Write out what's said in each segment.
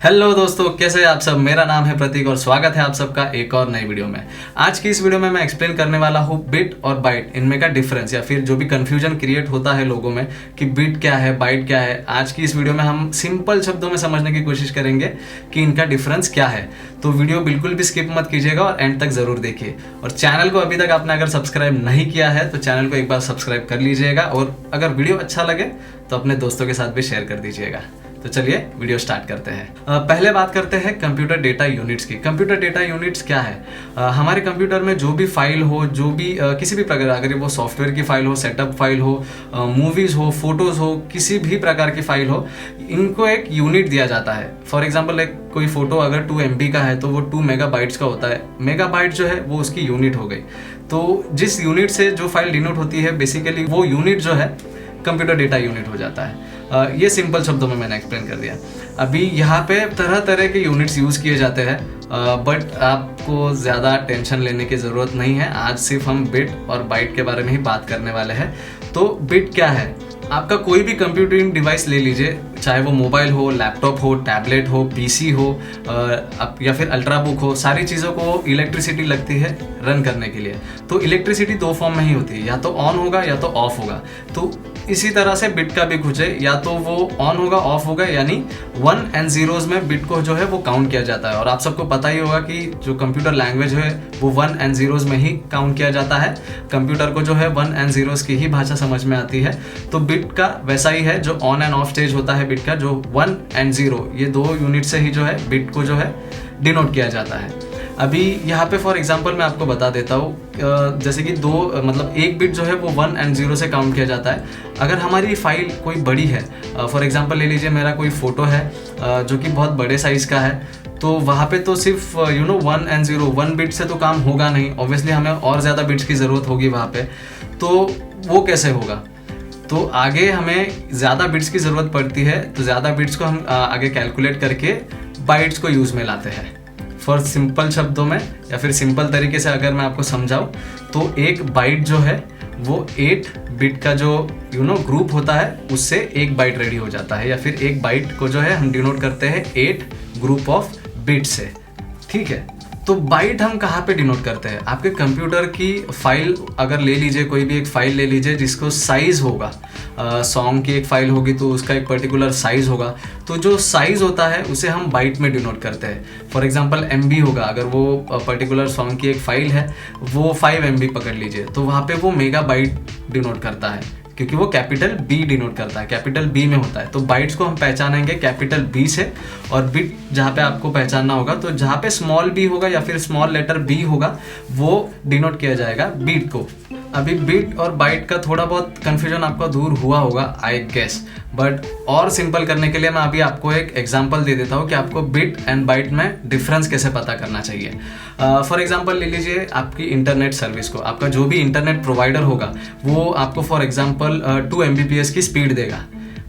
Hello दोस्तों, कैसे हैं आप सब। मेरा नाम है प्रतीक और स्वागत है आप सबका एक और नई वीडियो में। आज की इस वीडियो में मैं एक्सप्लेन करने वाला हूँ बिट और बाइट, इनमें का डिफरेंस या फिर जो भी कंफ्यूजन क्रिएट होता है लोगों में कि बिट क्या है, बाइट क्या है। आज की इस वीडियो में हम सिंपल शब्दों में समझने की कोशिश करेंगे कि इनका डिफरेंस क्या है। तो वीडियो बिल्कुल भी स्किप मत कीजिएगा और एंड तक जरूर देखिए। और चैनल को अभी तक आपने अगर सब्सक्राइब नहीं किया है तो चैनल को एक बार सब्सक्राइब कर लीजिएगा और अगर वीडियो अच्छा लगे तो अपने दोस्तों के साथ भी शेयर कर दीजिएगा। तो चलिए वीडियो स्टार्ट करते हैं। पहले बात करते हैं कंप्यूटर डेटा यूनिट्स की। कंप्यूटर डेटा यूनिट्स क्या है? हमारे कंप्यूटर में जो भी फाइल हो, जो भी किसी भी प्रकार, अगर वो सॉफ्टवेयर की फाइल हो, सेटअप फाइल हो, मूवीज हो, फोटोज हो, किसी भी प्रकार की फाइल हो, इनको एक यूनिट दिया जाता है। फॉर एग्जाम्पल एक कोई फोटो अगर 2 MB का है तो वो 2 मेगाबाइट्स का होता है। मेगाबाइट जो है वो उसकी यूनिट हो गई। तो जिस यूनिट से जो फाइल डिनोट होती है, बेसिकली वो यूनिट जो है कंप्यूटर डेटा यूनिट हो जाता है। ये सिंपल शब्दों में मैंने एक्सप्लेन कर दिया। अभी यहाँ पे तरह तरह के यूनिट्स यूज़ किए जाते हैं, बट आपको ज़्यादा टेंशन लेने की ज़रूरत नहीं है। आज सिर्फ हम बिट और बाइट के बारे में ही बात करने वाले हैं। तो बिट क्या है? आपका कोई भी कंप्यूटिंग डिवाइस ले लीजिए, चाहे वो मोबाइल हो, लैपटॉप हो, टैबलेट हो, पीसी हो या फिर अल्ट्राबुक हो, सारी चीज़ों को इलेक्ट्रिसिटी लगती है रन करने के लिए। तो इलेक्ट्रिसिटी 2 फॉर्म में ही होती है, या तो ऑन होगा या तो ऑफ होगा। तो इसी तरह से बिट का भी कुछ है, या तो वो ऑन होगा, ऑफ होगा, यानी 1 and 0s में बिट को जो है वो काउंट किया जाता है। और आप सबको पता ही होगा कि जो कंप्यूटर लैंग्वेज है वो 1 and 0s में ही काउंट किया जाता है। कंप्यूटर को जो है 1 and 0s की ही भाषा समझ में आती है। तो बिट का वैसा ही है, जो ऑन एंड ऑफ स्टेज होता है बिट का, जो 1 and 0, ये 2 यूनिट से ही जो है बिट को जो है डिनोट किया जाता है। अभी यहाँ पे फॉर एग्जांपल मैं आपको बता देता हूँ, जैसे कि एक बिट जो है वो 1 and 0 से काउंट किया जाता है। अगर हमारी फाइल कोई बड़ी है, फॉर एग्जांपल ले लीजिए मेरा कोई फोटो है जो कि बहुत बड़े साइज का है, तो वहाँ पे तो सिर्फ 1 and 0, 1 बिट से तो काम होगा नहीं। ऑब्वियसली हमें और ज़्यादा बिट्स की ज़रूरत होगी वहाँ पे। तो वो कैसे होगा? तो आगे हमें ज़्यादा बिट्स की ज़रूरत पड़ती है, तो ज़्यादा बिट्स को हम आगे कैलकुलेट करके बाइट्स को यूज़ में लाते हैं। फॉर सिंपल शब्दों में या फिर सिंपल तरीके से अगर मैं आपको समझाऊं, तो एक बाइट जो है वो 8 बिट का जो ग्रुप होता है उससे एक बाइट रेडी हो जाता है, या फिर एक बाइट को जो है हम डिनोट करते हैं 8 ग्रुप ऑफ बिट से। ठीक है, तो बाइट हम कहाँ पे डिनोट करते हैं? आपके कंप्यूटर की फाइल अगर ले लीजिए, कोई भी एक फाइल ले लीजिए जिसको साइज होगा, सॉन्ग की एक फाइल होगी तो उसका एक पर्टिकुलर साइज होगा। तो जो साइज होता है उसे हम बाइट में डिनोट करते हैं। फॉर एग्जांपल MB होगा, अगर वो पर्टिकुलर सॉन्ग की एक फाइल है, वो 5 MB पकड़ लीजिए, तो वहाँ पे वो मेगाबाइट डिनोट करता है, क्योंकि वो कैपिटल B डिनोट करता है, कैपिटल B में होता है। तो बाइट्स को हम पहचानेंगे कैपिटल B से, और बिट जहाँ पे आपको पहचानना होगा, तो जहाँ पे स्मॉल b होगा या फिर स्मॉल लेटर b होगा वो डिनोट किया जाएगा बिट को। अभी बिट और बाइट का थोड़ा बहुत कन्फ्यूजन आपका दूर हुआ होगा आई गेस, बट और सिंपल करने के लिए मैं अभी आपको एक एग्जांपल दे देता हूँ कि आपको बिट एंड बाइट में डिफरेंस कैसे पता करना चाहिए। फॉर एग्जांपल ले लीजिए आपकी इंटरनेट सर्विस को, आपका जो भी इंटरनेट प्रोवाइडर होगा वो आपको फॉर एग्जांपल 2 Mbps की स्पीड देगा,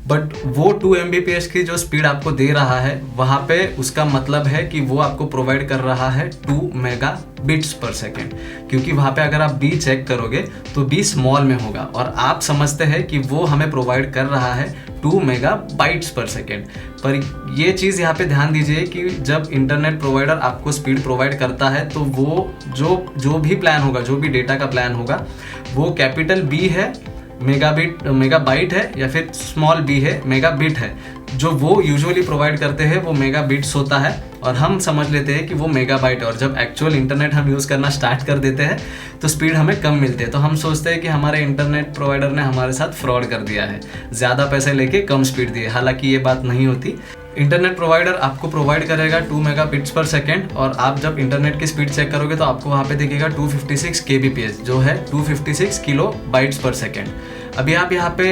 बट वो 2 Mbps की जो स्पीड आपको दे रहा है वहाँ पे उसका मतलब है कि वो आपको प्रोवाइड कर रहा है 2 मेगाबिट्स पर सेकेंड, क्योंकि वहाँ पे अगर आप B चेक करोगे तो B स्मॉल में होगा, और आप समझते हैं कि वो हमें प्रोवाइड कर रहा है 2 मेगाबाइट्स पर सेकेंड। पर ये चीज़ यहाँ पे ध्यान दीजिए कि जब इंटरनेट प्रोवाइडर आपको स्पीड प्रोवाइड करता है तो वो जो भी प्लान होगा, जो भी डेटा का प्लान होगा, वो कैपिटल B है, मेगाबाइट है, या फिर स्मॉल b है, मेगाबिट है। जो वो यूजुअली प्रोवाइड करते हैं वो मेगाबिट्स होता है, और हम समझ लेते हैं कि वो मेगाबाइट है। और जब एक्चुअल इंटरनेट हम यूज़ करना स्टार्ट कर देते हैं तो स्पीड हमें कम मिलती है, तो हम सोचते हैं कि हमारे इंटरनेट प्रोवाइडर ने हमारे साथ फ्रॉड कर दिया है, ज़्यादा पैसे लेके कम स्पीड दिए। हालांकि ये बात नहीं होती। इंटरनेट प्रोवाइडर आपको प्रोवाइड करेगा 2 मेगाबिट्स पर सेकेंड, और आप जब इंटरनेट की स्पीड चेक करोगे तो आपको वहाँ पे दिखेगा 256 kbps, जो है 256 किलोबाइट्स पर सेकेंड। अभी आप यहाँ पे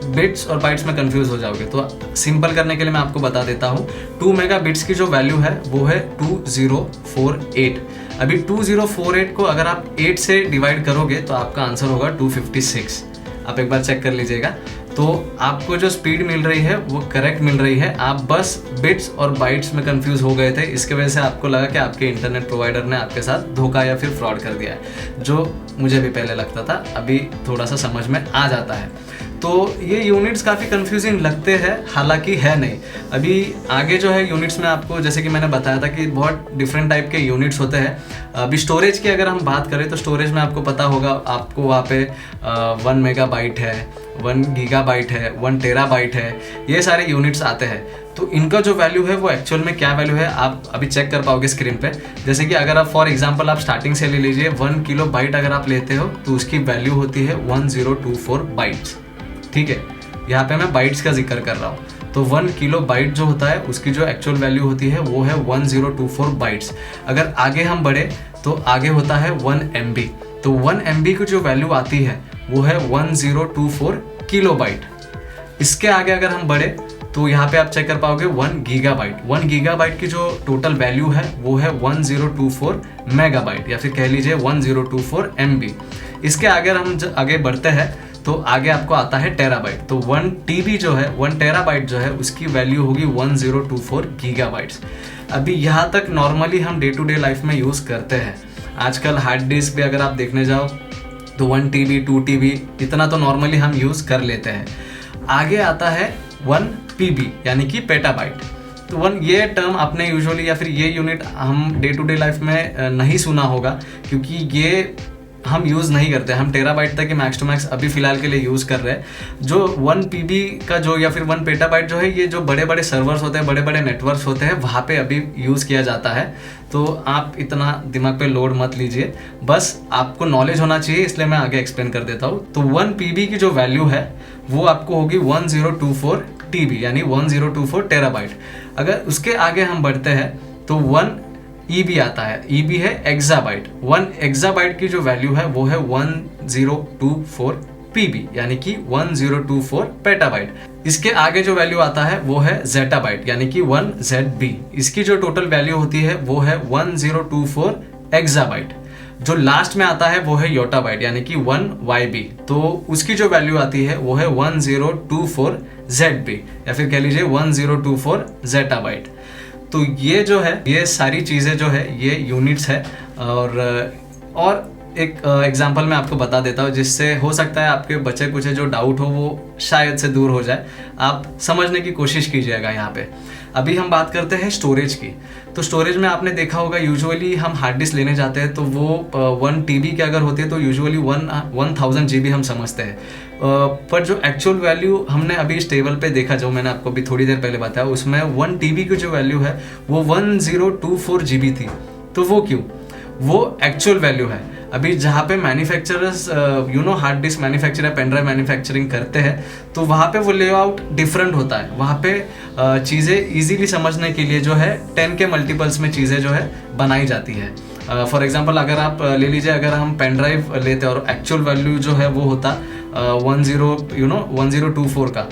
बिट्स और बाइट्स में कंफ्यूज हो जाओगे, तो सिंपल करने के लिए मैं आपको बता देता हूँ। 2 मेगाबिट्स की जो वैल्यू है वो है 2048। अभी 2048 को अगर आप 8 से डिवाइड करोगे तो आपका आंसर होगा 256। आप एक बार चेक कर लीजिएगा। तो आपको जो स्पीड मिल रही है वो करेक्ट मिल रही है, आप बस बिट्स और बाइट्स में कंफ्यूज हो गए थे। इसके वजह से आपको लगा कि आपके इंटरनेट प्रोवाइडर ने आपके साथ धोखा या फिर फ्रॉड कर दिया है, जो मुझे भी पहले लगता था, अभी थोड़ा सा समझ में आ जाता है। तो ये यूनिट्स काफ़ी कंफ्यूजिंग लगते हैं, हालांकि है नहीं। अभी आगे जो है यूनिट्स में आपको, जैसे कि मैंने बताया था कि बहुत डिफरेंट टाइप के यूनिट्स होते हैं। अभी स्टोरेज की अगर हम बात करें तो स्टोरेज में आपको पता होगा, आपको वहाँ पे 1 मेगाबाइट है, 1 गीगाबाइट है, 1 टेराबाइट है, ये सारे यूनिट्स आते हैं। तो इनका जो वैल्यू है वो एक्चुअल में क्या वैल्यू है आप अभी चेक कर पाओगे स्क्रीन पे। जैसे कि अगर आप फॉर एग्जांपल आप स्टार्टिंग से ले लीजिए, 1 किलो बाइट अगर आप लेते हो तो उसकी वैल्यू होती है 1024 बाइट्स। ठीक है, यहाँ पे मैं बाइट्स का जिक्र कर रहा हूँ। तो 1 किलो बाइट जो होता है उसकी जो एक्चुअल वैल्यू होती है वो है 1024 बाइट्स। अगर आगे हम बढ़े तो आगे होता है 1 MB। तो 1 MB की जो वैल्यू आती है वो है 1024 किलो बाइट। इसके आगे अगर हम बढ़े तो यहाँ पे आप चेक कर पाओगे 1 गीगाबाइट। 1 गीगाबाइट की जो टोटल वैल्यू है वो है 1024 मेगाबाइट, या फिर कह लीजिए 1024 MB। इसके आगे हम आगे बढ़ते हैं तो आगे आपको आता है टेराबाइट। तो 1 TB जो है, 1 टेराबाइट जो है उसकी वैल्यू होगी 1024 गीगाबाइट्स। अभी यहाँ तक नॉर्मली हम डे टू डे लाइफ में यूज़ करते हैं। आजकल हार्ड डिस्क भी अगर आप देखने जाओ तो 1 TB 2 TB इतना तो नॉर्मली हम यूज़ कर लेते हैं। आगे आता है 1 PB यानी कि पेटाबाइट। तो ये टर्म आपने यूजुअली या फिर ये यूनिट हम डे टू डे लाइफ में नहीं सुना होगा, क्योंकि ये हम यूज़ नहीं करते। हम टेराबाइट तक ही मैक्स टू मैक्स अभी फिलहाल के लिए यूज़ कर रहे हैं। जो 1 PB का जो या फिर 1 पेटाबाइट जो है, ये जो बड़े बड़े सर्वर्स होते हैं, बड़े बड़े नेटवर्क्स होते हैं, वहाँ पे अभी यूज़ किया जाता है। तो आप इतना दिमाग पे लोड मत लीजिए, बस आपको नॉलेज होना चाहिए, इसलिए मैं आगे एक्सप्लेन कर देता हूँ। तो 1 PB की जो वैल्यू है वो आपको होगी 1024 TB यानी 1024 टेराबाइट। अगर उसके आगे हम बढ़ते हैं तो 1 EB आता है। EB है एक्साबाइट। 1 एक्साबाइट की जो वैल्यू है वो है 1024 PB यानी कि 1024 पेटाबाइट। इसके आगे जो वैल्यू आता है वो है जेटाबाइट यानी कि 1 ZB। इसकी जो टोटल वैल्यू होती है वो है 1024 एक्साबाइट। जो लास्ट में आता है वो है योटाबाइट यानी कि 1 YB। तो उसकी जो वैल्यू आती है वो है 1024 ZB या फिर कह लीजिए 1024 जेटाबाइट। तो ये जो है, ये सारी चीज़ें जो है ये यूनिट्स है। और एक एग्जांपल मैं आपको बता देता हूँ, जिससे हो सकता है आपके बच्चे कुछ जो डाउट हो वो शायद से दूर हो जाए। आप समझने की कोशिश कीजिएगा यहाँ पे। अभी हम बात करते हैं स्टोरेज की। तो स्टोरेज में आपने देखा होगा यूजुअली हम हार्ड डिस्क लेने जाते हैं तो वो 1 TB की अगर होती है तो यूजुअली 1000 GB हम समझते हैं। पर जो एक्चुअल वैल्यू हमने अभी इस टेबल पे देखा, जो मैंने आपको अभी थोड़ी देर पहले बताया, उसमें 1 TB की जो वैल्यू है वो 1024 GB थी। तो वो क्यों? वो एक्चुअल वैल्यू है। अभी जहाँ पे manufacturers hard disk manufacturer pen drive manufacturing करते हैं तो वहाँ पे वो लेआउट डिफरेंट होता है। वहाँ पे चीज़ें इजीली समझने के लिए जो है 10 के मल्टीपल्स में चीज़ें जो है बनाई जाती है। फॉर एग्जांपल अगर आप ले लीजिए, अगर हम पेन ड्राइव लेते हैं और एक्चुअल वैल्यू जो है वो होता 1024 का,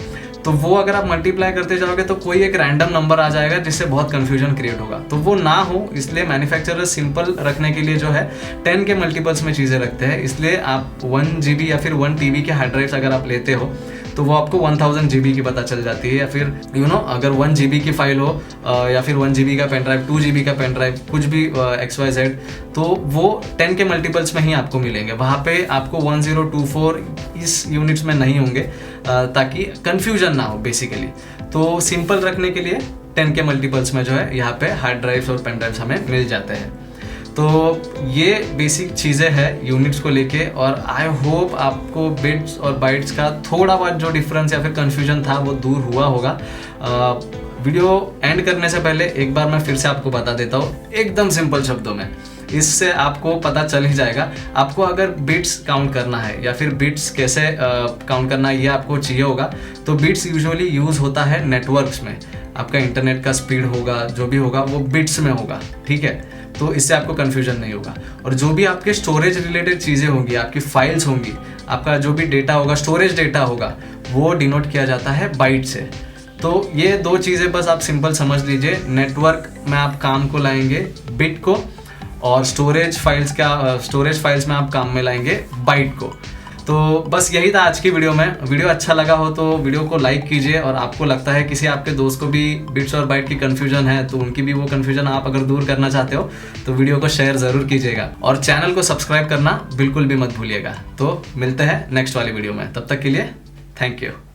तो वो अगर आप मल्टीप्लाई करते जाओगे तो कोई एक रैंडम नंबर आ जाएगा जिससे बहुत कंफ्यूजन क्रिएट होगा। तो वो ना हो इसलिए मैन्युफैक्चरर सिंपल रखने के लिए जो है 10 के मल्टीपल्स में चीज़ें रखते हैं। इसलिए आप 1 GB या फिर 1 TB के हार्ड ड्राइव्स अगर आप लेते हो तो वो आपको 1000 GB की पता चल जाती है। या फिर अगर 1 GB की फाइल हो या फिर 1 GB का पेन ड्राइव, 2 GB का पेन ड्राइव, कुछ भी XYZ, तो वो 10 के मल्टीपल्स में ही आपको मिलेंगे। वहाँ पे आपको 1024 इस यूनिट्स में नहीं होंगे ताकि कंफ्यूजन ना हो बेसिकली। तो सिंपल रखने के लिए 10 के मल्टीपल्स में जो है यहाँ पे हार्ड ड्राइव्स और पेन ड्राइव्स हमें मिल जाते हैं। तो ये बेसिक चीज़ें हैं यूनिट्स को लेके, और आई होप आपको बिट्स और बाइट्स का थोड़ा बहुत जो डिफरेंस या फिर कन्फ्यूजन था वो दूर हुआ होगा। वीडियो एंड करने से पहले एक बार मैं फिर से आपको बता देता हूँ एकदम सिंपल शब्दों में, इससे आपको पता चल ही जाएगा। आपको अगर बिट्स काउंट करना है या फिर बिट्स कैसे काउंट करना है ये आपको चाहिए होगा, तो बिट्स यूजुअली यूज़ होता है नेटवर्क्स में। आपका इंटरनेट का स्पीड होगा, जो भी होगा वो बिट्स में होगा, ठीक है। तो इससे आपको कन्फ्यूजन नहीं होगा। और जो भी आपके स्टोरेज रिलेटेड चीज़ें होंगी, आपकी फाइल्स होंगी, आपका जो भी डेटा होगा, स्टोरेज डेटा होगा, वो डिनोट किया जाता है बाइट से। तो ये दो चीज़ें बस आप सिंपल समझ लीजिए। नेटवर्क में आप काम को लाएंगे बिट को, और स्टोरेज फाइल्स में आप काम में लाएंगे बाइट को। तो बस यही था आज की वीडियो में। वीडियो अच्छा लगा हो तो वीडियो को लाइक कीजिए, और आपको लगता है किसी आपके दोस्त को भी बिट्स और बाइट की कन्फ्यूजन है तो उनकी भी वो कन्फ्यूजन आप अगर दूर करना चाहते हो तो वीडियो को शेयर ज़रूर कीजिएगा, और चैनल को सब्सक्राइब करना बिल्कुल भी मत भूलिएगा। तो मिलते हैं नेक्स्ट वाली वीडियो में, तब तक के लिए थैंक यू।